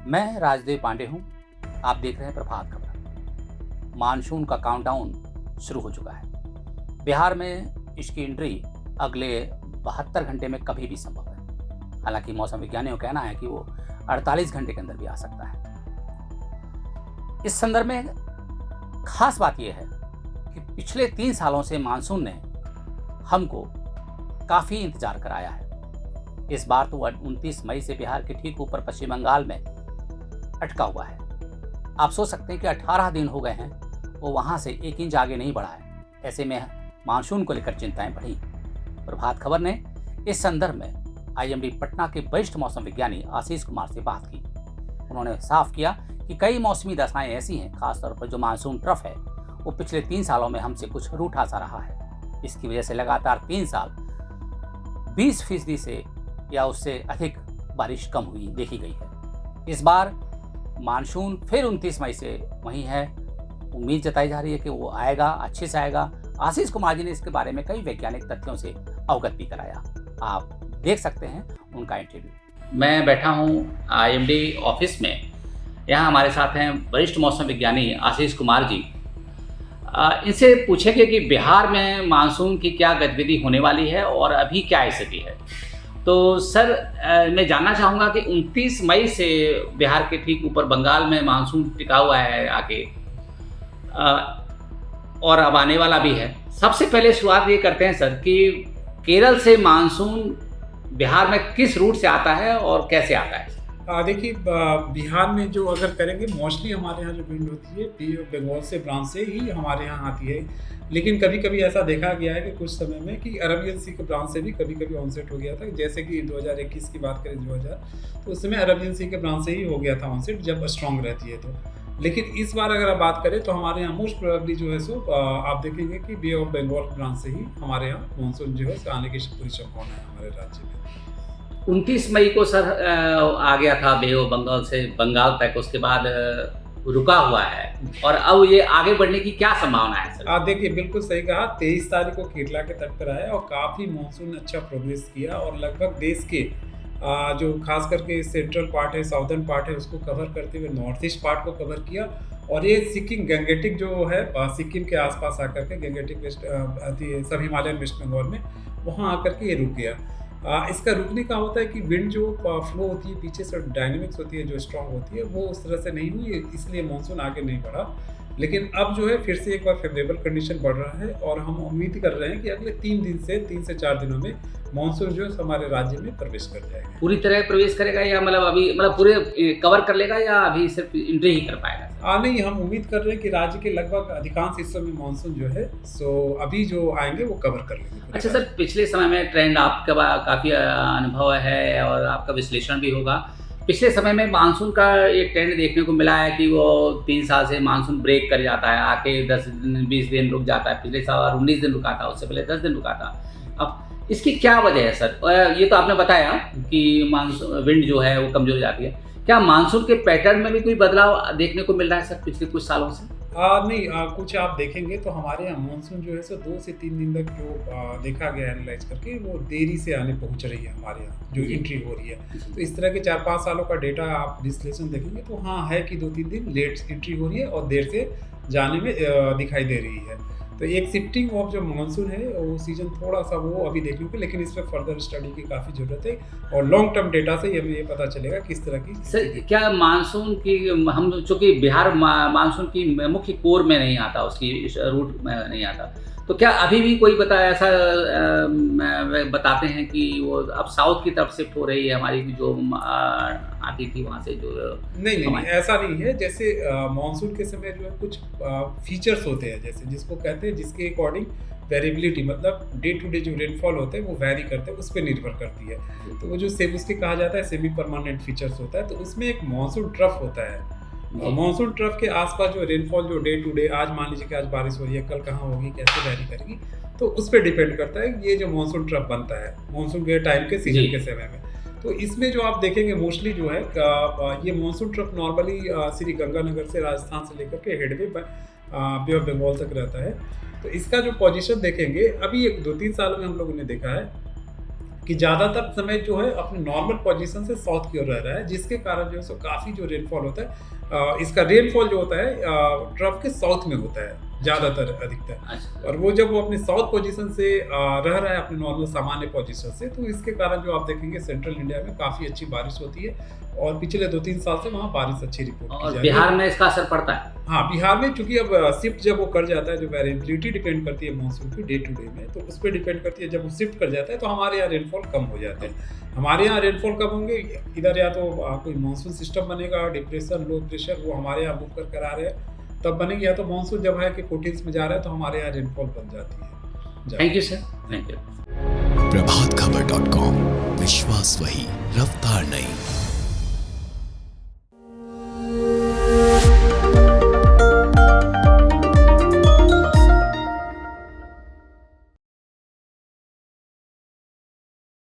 मैं राजदेव पांडे हूं। आप देख रहे हैं प्रभात खबर। मानसून का काउंटडाउन शुरू हो चुका है। बिहार में इसकी एंट्री अगले 72 घंटे में कभी भी संभव है। हालांकि मौसम विज्ञानियों का कहना है कि वो 48 घंटे के अंदर भी आ सकता है। इस संदर्भ में खास बात यह है कि पिछले 3 सालों से मानसून ने हमको काफ़ी इंतजार कराया है। इस बार तो 29 मई से बिहार के ठीक ऊपर पश्चिम बंगाल में अटका हुआ है। आप सोच सकते हैं कि 18 दिन हो गए हैं, वो वहाँ से 1 इंच आगे नहीं बढ़ा है। ऐसे में मानसून को लेकर चिंताएं बढ़ी। प्रभात खबर ने इस संदर्भ में आईएमडी पटना के वरिष्ठ मौसम विज्ञानी आशीष कुमार से बात की। उन्होंने साफ किया कि कई मौसमी दशाएं ऐसी हैं, खासतौर पर जो मानसून ट्रफ है वो पिछले 3 सालों में हमसे कुछ रूठा सा रहा है। इसकी वजह से लगातार 3 साल 20% से या उससे अधिक बारिश कम हुई देखी गई है। इस बार मानसून फिर 29 मई से वहीं है। उम्मीद जताई जा रही है कि वो आएगा, अच्छे से आएगा। आशीष कुमार जी ने इसके बारे में कई वैज्ञानिक तथ्यों से अवगत भी कराया। आप देख सकते हैं उनका इंटरव्यू। मैं बैठा हूं आईएमडी ऑफिस में। यहाँ हमारे साथ हैं वरिष्ठ मौसम विज्ञानी आशीष कुमार जी। इनसे पूछेंगे कि बिहार में मानसून की क्या गतिविधि होने वाली है और अभी क्या स्थिति है। तो सर, मैं जानना चाहूँगा कि 29 मई से बिहार के ठीक ऊपर बंगाल में मानसून टिका हुआ है आके, और अब आने वाला भी है। सबसे पहले शुरुआत ये करते हैं सर कि केरल से मानसून बिहार में किस रूट से आता है और कैसे आता है? देखिए, बिहार में जो अगर करेंगे मोस्टली हमारे यहाँ जो विंड होती है बे ऑफ बंगाल से ब्रांच से ही हमारे यहाँ आती है। लेकिन कभी कभी ऐसा देखा गया है कि कुछ समय में कि अरबियन सी के ब्रांच से भी कभी कभी ऑनसेट हो गया था। जैसे कि 2021 की बात करें 2000, तो उस समय अरबियन सी के ब्रांच से ही हो गया था ऑनसेट, जब स्ट्रॉन्ग रहती है तो। लेकिन इस बार अगर आप बात करें तो हमारे यहाँ मोस्ट प्रोबेबली जो है सो आप देखेंगे कि बे ऑफ बंगाल ब्रांच से ही हमारे यहाँ मानसून जो है आने की पूरी संभावना है हमारे राज्य में। 29 मई को सर आ गया था बे ऑफ बंगाल से बंगाल तक, उसके बाद रुका हुआ है और अब ये आगे बढ़ने की क्या संभावना है सर? देखिए, बिल्कुल सही कहा। 23 तारीख को केरला के तट पर आया और काफ़ी मानसून अच्छा प्रोग्रेस किया और लगभग देश के जो खास करके सेंट्रल पार्ट है, साउदर्न पार्ट है, उसको कवर करते हुए नॉर्थ ईस्ट पार्ट को कवर किया। और ये सिक्किम गंगेटिक जो है सिक्किम के आसपास आकर के गंगेटिक वेस्ट सब हिमालयन वेस्ट बंगाल में वहाँ आकर के ये रुक गया। इसका रुकने का होता है कि विंड जो फ्लो होती है पीछे से, डायनेमिक्स होती है जो स्ट्रांग होती है, वो उस तरह से नहीं हुई, इसलिए मानसून आगे नहीं बढ़ा। लेकिन अब जो है फिर से एक बार फेवरेबल कंडीशन बढ़ रहा है और हम उम्मीद कर रहे हैं कि अगले 3 से 4 दिनों में मानसून जो है हमारे राज्य में प्रवेश कर जाएगा। पूरी तरह प्रवेश करेगा या मतलब अभी पूरे कवर कर लेगा या अभी सिर्फ एंट्री ही कर पाएगा? नहीं, हम उम्मीद कर रहे हैं कि राज्य के लगभग अधिकांश हिस्सों में मानसून जो है अभी जो आएंगे वो कवर कर लेंगे। अच्छा सर, पिछले समय में ट्रेंड आपका काफ़ी अनुभव है और आपका विश्लेषण भी होगा। पिछले समय में मानसून का एक ट्रेंड देखने को मिला है कि वो 3 साल से मानसून ब्रेक कर जाता है, आके 10-20 दिन रुक जाता है। पिछले साल 19 दिन रुका था, उससे पहले 10 दिन रुका था। अब इसकी क्या वजह है सर? ये तो आपने बताया कि मानसून विंड जो है वो कमजोर हो जाती है। क्या मानसून के पैटर्न में भी कोई बदलाव देखने को मिल रहा है सर पिछले कुछ सालों से? नहीं, कुछ आप देखेंगे तो हमारे यहाँ मानसून जो है 2 से 3 दिन तक जो देखा गया एनालाइज करके वो देरी से आने पहुँच रही है हमारे यहाँ जो एंट्री हो रही है। तो इस तरह के 4-5 सालों का डेटा आप विश्लेषण देखेंगे तो हाँ है कि 2-3 दिन लेट एंट्री हो रही है और देर से जाने में दिखाई दे रही है। तो एक शिफ्टिंग ऑफ जो मानसून है वो सीजन थोड़ा सा वो अभी देखने को, लेकिन इस पर फर्दर स्टडी की काफ़ी ज़रूरत है और लॉन्ग टर्म डेटा से हमें ये पता चलेगा किस तरह की। सर, क्या मानसून की हम चूँकि बिहार मानसून की मुख्य कोर में नहीं आता, उसकी रूट में नहीं आता, तो क्या अभी भी कोई ऐसा बताते हैं कि वो अब साउथ की तरफ शिफ्ट हो रही है हमारी जो आती थी वहाँ से जो? नहीं, ऐसा नहीं है। जैसे मानसून के समय जो है कुछ फीचर्स होते हैं, जैसे जिसको कहते हैं जिसके अकॉर्डिंग वेरिएबिलिटी, मतलब डे टू डे जो रेनफॉल होते हैं वो वैरी करते हैं, उस पर निर्भर करती है। तो वो जो उसके कहा जाता है सेमी परमानेंट फीचर्स होता है। तो उसमें एक मानसून ट्रफ होता है। मानसून ट्रफ के आसपास जो रेनफॉल जो डे टू डे, आज मान लीजिए कि आज बारिश हो रही है, कल कहाँ होगी, कैसे वैरी करेगी, तो उस पर डिपेंड करता है ये जो मानसून ट्रफ बनता है मानसून के टाइम के सीजन के समय में। तो इसमें जो आप देखेंगे मोस्टली जो है ये monsoon trough normally Shri Ganganagar से राजस्थान से लेकर के हेडवे बे ऑफ बंगाल तक रहता है। तो इसका जो पोजीशन देखेंगे अभी 2-3 सालों में हम लोगों ने देखा है कि ज़्यादातर समय जो है अपने नॉर्मल पोजीशन से साउथ की ओर रह रहा है, जिसके कारण जो है सो काफ़ी जो रेनफॉल होता है, इसका रेनफॉल जो होता है ट्रफ के साउथ में होता है ज़्यादातर अधिकतर। अच्छा। और वो जब वो अपने साउथ पोजीशन से रह रहा है अपने नॉर्मल सामान्य पोजीशन से, तो इसके कारण जो आप देखेंगे सेंट्रल इंडिया में काफ़ी अच्छी बारिश होती है और पिछले 2-3 साल से वहाँ बारिश अच्छी रिपोर्ट की जा और रही है। बिहार में इसका असर पड़ता है? हाँ, बिहार में चूँकि अब शिफ्ट जब वो कर जाता है, जो वेरिएबिलिटी डिपेंड करती है मानसून की डे टू डे में, तो उस पे डिपेंड करती है। जब वो शिफ्ट कर जाता है तो हमारे यहाँ रेनफॉल कम हो जाते हैं। हमारे यहाँ रेनफॉल कब होंगे, इधर या तो कोई मानसून सिस्टम बनेगा, डिप्रेशन, लो प्रेशर वो हमारे यहाँ मूव कर आ रहे हैं, तब बनेगी, या तो मानसून जब है कि 14 में जा रहा है तो हमारे यहाँ रेनफॉल बन जाती है। Thank you sir, thank you. Prabhat खबर.com, विश्वास वही, रफ्तार नहीं।